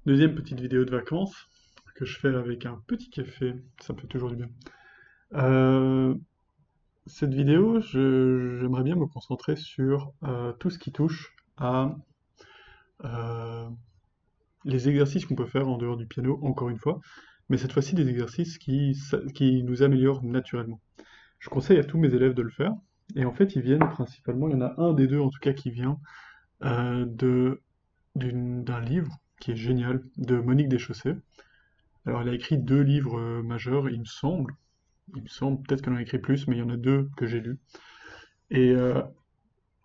Deuxième petite vidéo de vacances que je fais avec un petit café, ça me fait toujours du bien. Euh, Cette vidéo, j'aimerais bien me concentrer sur tout ce qui touche à euh, les exercices qu'on peut faire en dehors du piano, encore une fois, mais cette fois-ci des exercices qui nous améliorent naturellement. Je conseille à tous mes élèves de le faire, et en fait ils viennent principalement, il y en a un des deux en tout cas qui vient de d'un livre qui est génial, de Monique Deschaussets. Alors, elle a écrit deux livres majeurs, il me semble. Il me semble, peut-être qu'elle en a écrit plus, mais il y en a deux que j'ai lus. Et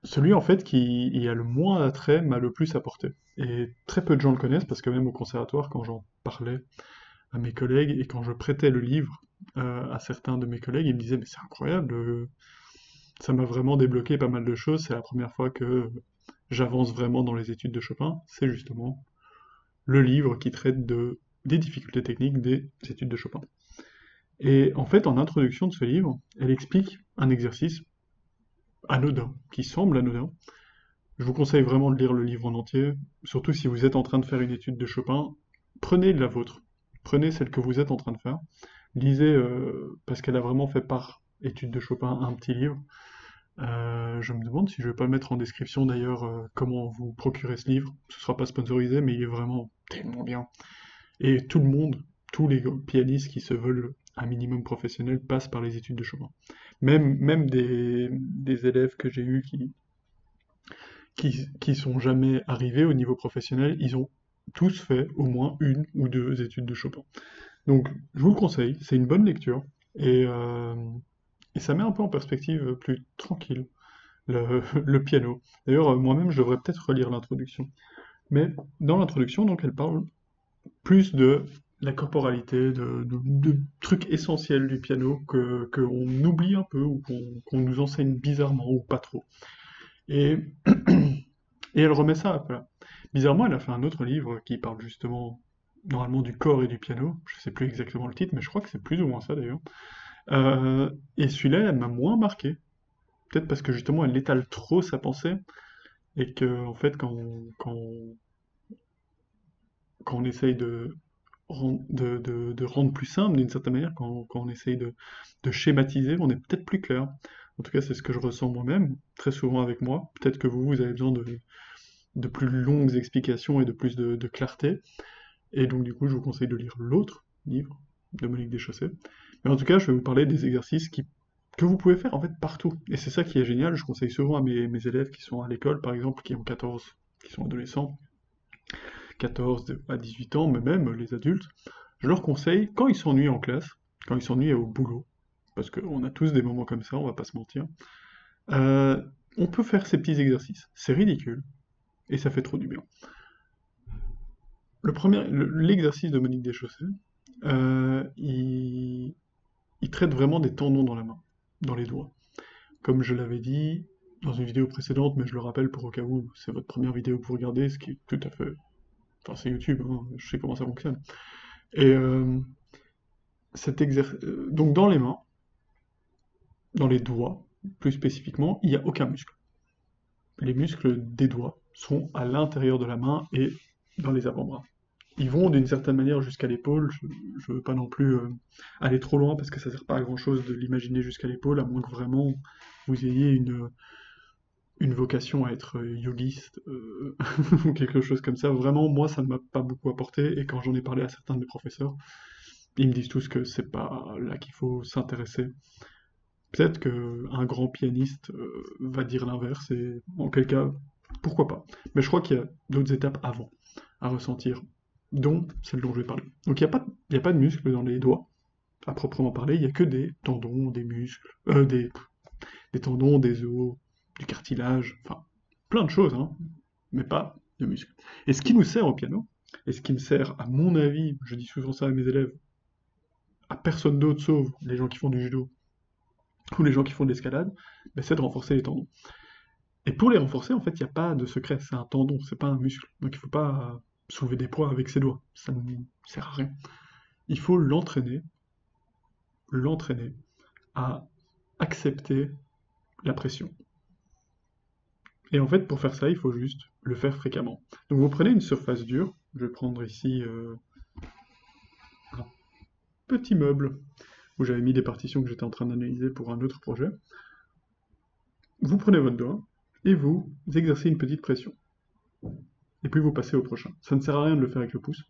celui, en fait, qui a le moins attrait m'a le plus apporté. Et très peu de gens le connaissent, parce que même au conservatoire, quand j'en parlais à mes collègues, et quand je prêtais le livre à certains de mes collègues, ils me disaient, mais c'est incroyable, ça m'a vraiment débloqué pas mal de choses, c'est la première fois que j'avance vraiment dans les études de Chopin, c'est justement le livre qui traite des difficultés techniques des études de Chopin. Et en fait, en introduction de ce livre, elle explique un exercice anodin, qui semble anodin. Je vous conseille vraiment de lire le livre en entier, surtout si vous êtes en train de faire une étude de Chopin. Prenez la vôtre, prenez celle que vous êtes en train de faire. Lisez, parce qu'elle a vraiment fait par étude de Chopin un petit livre. Je me demande si je vais pas le mettre en description d'ailleurs, comment vous procurer ce livre. Ce sera pas sponsorisé, mais il est vraiment tellement bien. Et tout le monde, tous les pianistes qui se veulent un minimum professionnel passent par les études de Chopin. Même des élèves que j'ai eus qui sont jamais arrivés au niveau professionnel, ils ont tous fait au moins une ou deux études de Chopin. Donc je vous le conseille, c'est une bonne lecture et ça met un peu en perspective plus tranquille le piano. D'ailleurs, moi-même, je devrais peut-être relire l'introduction. Mais dans l'introduction, donc, elle parle plus de la corporalité, de trucs essentiels du piano qu'on oublie un peu ou qu'on nous enseigne bizarrement ou pas trop. Et, et elle remet ça à plat. Bizarrement, elle a fait un autre livre qui parle justement, normalement, du corps et du piano. Je sais plus exactement le titre, mais je crois que c'est plus ou moins ça d'ailleurs. Et celui-là, elle m'a moins marqué. Peut-être parce que justement, elle étale trop sa pensée et que, en fait, quand on essaye de rendre plus simple d'une certaine manière, quand on essaye de schématiser, on est peut-être plus clair. En tout cas, c'est ce que je ressens moi-même, très souvent avec moi. Peut-être que vous avez besoin de plus longues explications et de plus de clarté. Et donc, du coup, je vous conseille de lire l'autre livre de Monique Deschaussets. Mais en tout cas, je vais vous parler des exercices que vous pouvez faire en fait partout. Et c'est ça qui est génial. Je conseille souvent à mes élèves qui sont à l'école, par exemple, qui ont 14, qui sont adolescents, 14 à 18 ans, mais même les adultes, je leur conseille, quand ils s'ennuient en classe, quand ils s'ennuient au boulot, parce qu'on a tous des moments comme ça, on va pas se mentir, euh, on peut faire ces petits exercices. C'est ridicule, et ça fait trop du bien. L'exercice de Monique Deschaussets, il traite vraiment des tendons dans la main, dans les doigts. Comme je l'avais dit dans une vidéo précédente, mais je le rappelle pour au cas où c'est votre première vidéo que vous regardez, ce qui est tout à fait... Enfin, c'est YouTube, hein, je sais comment ça fonctionne. Et donc dans les mains, dans les doigts, plus spécifiquement, il n'y a aucun muscle. Les muscles des doigts sont à l'intérieur de la main et dans les avant-bras. Ils vont d'une certaine manière jusqu'à l'épaule. Je veux pas non plus aller trop loin parce que ça sert pas à grand chose de l'imaginer jusqu'à l'épaule, à moins que vraiment vous ayez une vocation à être yogiste ou quelque chose comme ça. Vraiment, moi, ça ne m'a pas beaucoup apporté. Et quand j'en ai parlé à certains de mes professeurs, ils me disent tous que c'est pas là qu'il faut s'intéresser. Peut-être qu'un grand pianiste va dire l'inverse, et en quel cas, pourquoi pas. Mais je crois qu'il y a d'autres étapes avant à ressentir, dont celle dont je vais parler. Donc il y a pas de muscles dans les doigts, à proprement parler, il n'y a que des tendons, des muscles, des tendons, des os, du cartilage, enfin plein de choses, hein, mais pas de muscles. Et ce qui nous sert au piano, et ce qui me sert, à mon avis, je dis souvent ça à mes élèves, à personne d'autre sauf les gens qui font du judo ou les gens qui font de l'escalade, ben, c'est de renforcer les tendons. Et pour les renforcer, en fait, il n'y a pas de secret, c'est un tendon, c'est pas un muscle. Donc il ne faut pas soulever des poids avec ses doigts, ça ne sert à rien. Il faut l'entraîner à accepter la pression. Et en fait, pour faire ça, il faut juste le faire fréquemment. Donc vous prenez une surface dure, Je vais prendre ici un petit meuble où j'avais mis des partitions que j'étais en train d'analyser pour un autre projet. Vous prenez votre doigt et vous exercez une petite pression. Et puis vous passez au prochain. Ça ne sert à rien de le faire avec le pouce.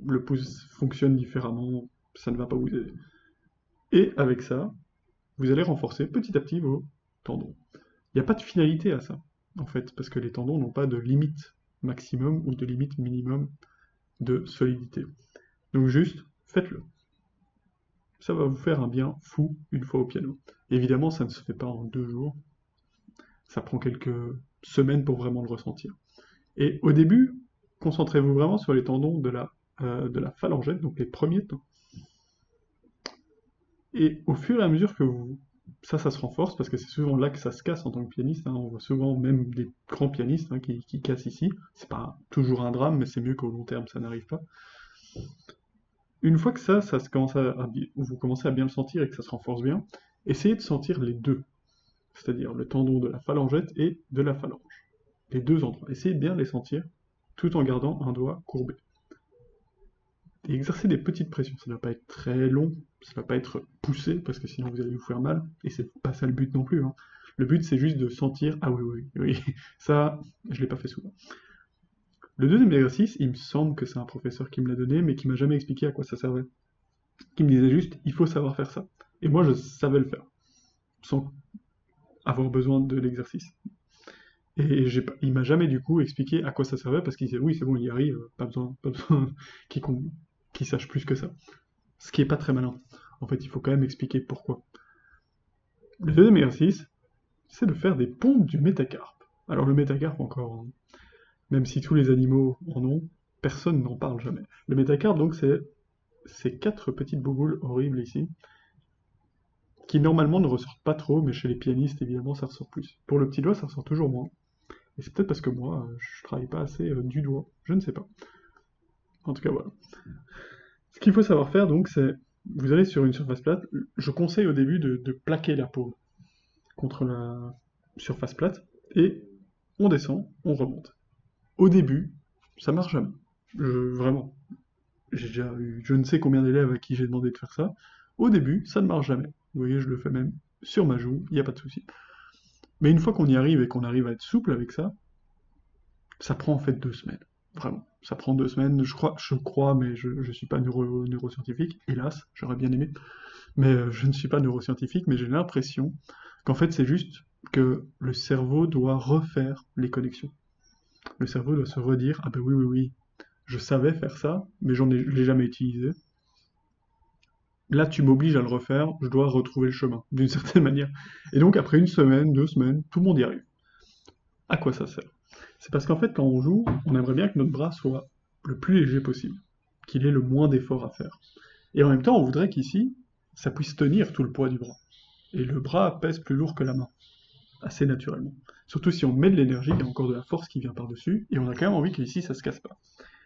Le pouce fonctionne différemment, ça ne va pas vous aider. Et avec ça, vous allez renforcer petit à petit vos tendons. Il n'y a pas de finalité à ça, en fait, parce que les tendons n'ont pas de limite maximum ou de limite minimum de solidité. Donc juste, faites-le. Ça va vous faire un bien fou une fois au piano. Évidemment, ça ne se fait pas en 2 jours. Ça prend quelques semaines pour vraiment le ressentir. Et au début, concentrez-vous vraiment sur les tendons de la phalangette, donc les premiers temps. Et au fur et à mesure que vous... Ça se renforce, parce que c'est souvent là que ça se casse en tant que pianiste, hein. On voit souvent même des grands pianistes, hein, qui cassent ici. C'est pas toujours un drame, mais c'est mieux qu'au long terme, ça n'arrive pas. Une fois que ça se commence vous commencez à bien le sentir et que ça se renforce bien, essayez de sentir les deux. C'est-à-dire le tendon de la phalangette et de la phalange. Les deux endroits. Essayez de bien les sentir, tout en gardant un doigt courbé. Et exercer des petites pressions. Ça ne va pas être très long, ça ne va pas être poussé, parce que sinon vous allez vous faire mal, et c'est pas ça le but non plus, hein. Le but c'est juste de sentir, ah oui, oui, oui, ça, je l'ai pas fait souvent. Le deuxième exercice, il me semble que c'est un professeur qui me l'a donné, mais qui m'a jamais expliqué à quoi ça servait. Qui me disait juste, il faut savoir faire ça. Et moi je savais le faire, sans avoir besoin de l'exercice. Et il m'a jamais du coup expliqué à quoi ça servait, parce qu'il disait, oui, c'est bon, il y arrive, pas besoin qu'il sache plus que ça. Ce qui est pas très malin. En fait, il faut quand même expliquer pourquoi. Le deuxième exercice, c'est de faire des pompes du métacarpe. Alors le métacarpe encore, hein, même si tous les animaux en ont, personne n'en parle jamais. Le métacarpe, donc, c'est ces 4 petites bouboules horribles ici, qui normalement ne ressortent pas trop, mais chez les pianistes, évidemment, ça ressort plus. Pour le petit doigt, ça ressort toujours moins. Et c'est peut-être parce que moi, je travaille pas assez du doigt. Je ne sais pas. En tout cas, voilà. Ce qu'il faut savoir faire, donc, c'est... Vous allez sur une surface plate. Je conseille au début de plaquer la paume contre la surface plate, et on descend, on remonte. Au début, ça marche jamais. Vraiment. J'ai déjà eu je ne sais combien d'élèves à qui j'ai demandé de faire ça. Au début, ça ne marche jamais. Vous voyez, je le fais même sur ma joue, il n'y a pas de souci. Mais une fois qu'on y arrive et qu'on arrive à être souple avec ça, ça prend en fait 2 semaines. Vraiment. Ça prend 2 semaines, je crois, mais je ne suis pas neuroscientifique, hélas, j'aurais bien aimé. Mais je ne suis pas neuroscientifique, mais j'ai l'impression qu'en fait c'est juste que le cerveau doit refaire les connexions. Le cerveau doit se redire, ah ben oui, oui, oui, je savais faire ça, mais je l'ai jamais utilisé. Là, tu m'obliges à le refaire, je dois retrouver le chemin, d'une certaine manière. Et donc, après une semaine, 2 semaines, tout le monde y arrive. À quoi ça sert? C'est parce qu'en fait, quand on joue, on aimerait bien que notre bras soit le plus léger possible, qu'il ait le moins d'efforts à faire. Et en même temps, on voudrait qu'ici, ça puisse tenir tout le poids du bras. Et le bras pèse plus lourd que la main, assez naturellement. Surtout si on met de l'énergie, il y a encore de la force qui vient par-dessus, et on a quand même envie qu'ici, ça se casse pas.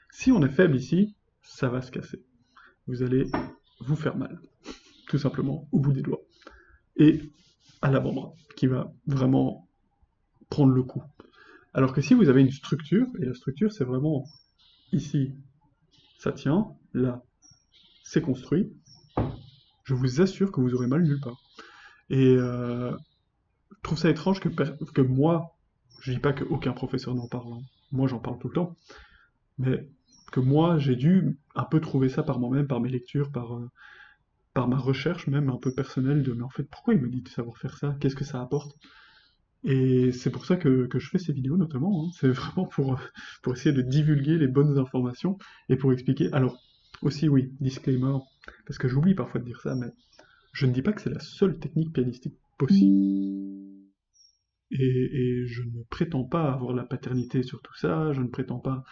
Si on est faible ici, ça va se casser. Vous allez vous faire mal, tout simplement, au bout des doigts. Et à l'avant-bras, qui va vraiment prendre le coup. Alors que si vous avez une structure, et la structure c'est vraiment ici, ça tient, là, c'est construit, je vous assure que vous aurez mal nulle part. Et je trouve ça étrange que moi, je dis pas qu'aucun professeur n'en parle, hein. Moi j'en parle tout le temps, mais que moi j'ai dû un peu trouver ça par moi-même, par mes lectures, par ma recherche même un peu personnelle de mais en fait pourquoi il me dit de savoir faire ça? Qu'est-ce que ça apporte? Et c'est pour ça que je fais ces vidéos notamment, hein. C'est vraiment pour essayer de divulguer les bonnes informations et pour expliquer. Alors, aussi oui, disclaimer, parce que j'oublie parfois de dire ça, mais je ne dis pas que c'est la seule technique pianistique possible. Et je ne prétends pas avoir la paternité sur tout ça, je ne prétends pas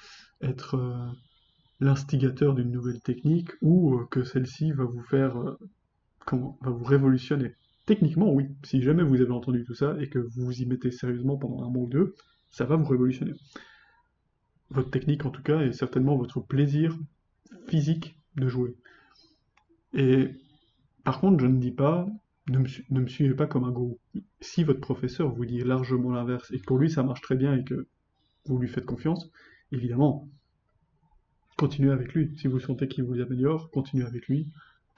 être l'instigateur d'une nouvelle technique ou que celle-ci va vous faire, va vous révolutionner. Techniquement, oui. Si jamais vous avez entendu tout ça et que vous vous y mettez sérieusement pendant un mois ou deux, ça va vous révolutionner. Votre technique, en tout cas, est certainement votre plaisir physique de jouer. Et par contre, je ne dis pas, ne me suivez pas comme un gourou. Si votre professeur vous dit largement l'inverse et que pour lui ça marche très bien et que vous lui faites confiance, évidemment, continuez avec lui. Si vous sentez qu'il vous améliore, continuez avec lui,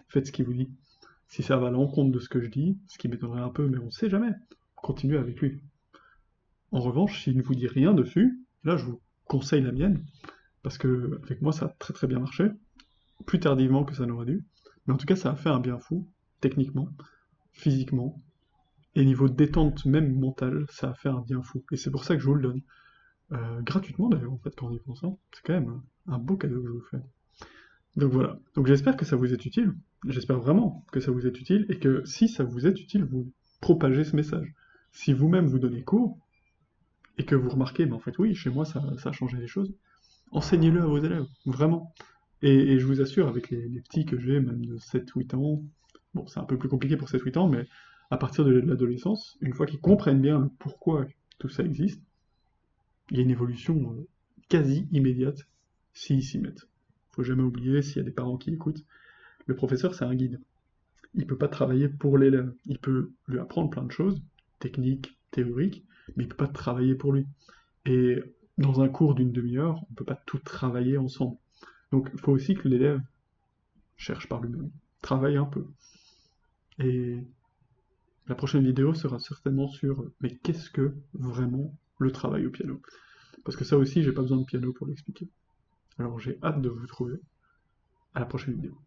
faites ce qu'il vous dit. Si ça va à l'encontre de ce que je dis, ce qui m'étonnerait un peu, mais on ne sait jamais, continuez avec lui. En revanche, s'il ne vous dit rien dessus, là je vous conseille la mienne, parce que avec moi ça a très très bien marché, plus tardivement que ça n'aurait dû, mais en tout cas ça a fait un bien fou, techniquement, physiquement, et niveau détente même mentale, ça a fait un bien fou. Et c'est pour ça que je vous le donne. Gratuitement d'ailleurs, en fait, quand on y pense, hein. C'est quand même un beau cadeau que je vous fais. Donc voilà. Donc j'espère que ça vous est utile. J'espère vraiment que ça vous est utile, et que si ça vous est utile, vous propagez ce message. Si vous-même vous donnez cours, et que vous remarquez, mais en fait oui, chez moi ça a changé les choses, enseignez-le à vos élèves, vraiment. Et je vous assure, avec les petits que j'ai, même de 7-8 ans, bon, c'est un peu plus compliqué pour 7-8 ans, mais à partir de l'adolescence, une fois qu'ils comprennent bien le pourquoi tout ça existe, il y a une évolution quasi immédiate s'ils s'y mettent. Faut jamais oublier, s'il y a des parents qui écoutent, le professeur c'est un guide. Il peut pas travailler pour l'élève. Il peut lui apprendre plein de choses, techniques, théoriques, mais il peut pas travailler pour lui. Et dans un cours d'une demi-heure, on peut pas tout travailler ensemble. Donc il faut aussi que l'élève cherche par lui-même, travaille un peu. Et la prochaine vidéo sera certainement sur mais qu'est-ce que vraiment le travail au piano? Parce que ça aussi, j'ai pas besoin de piano pour l'expliquer. Alors j'ai hâte de vous trouver à la prochaine vidéo.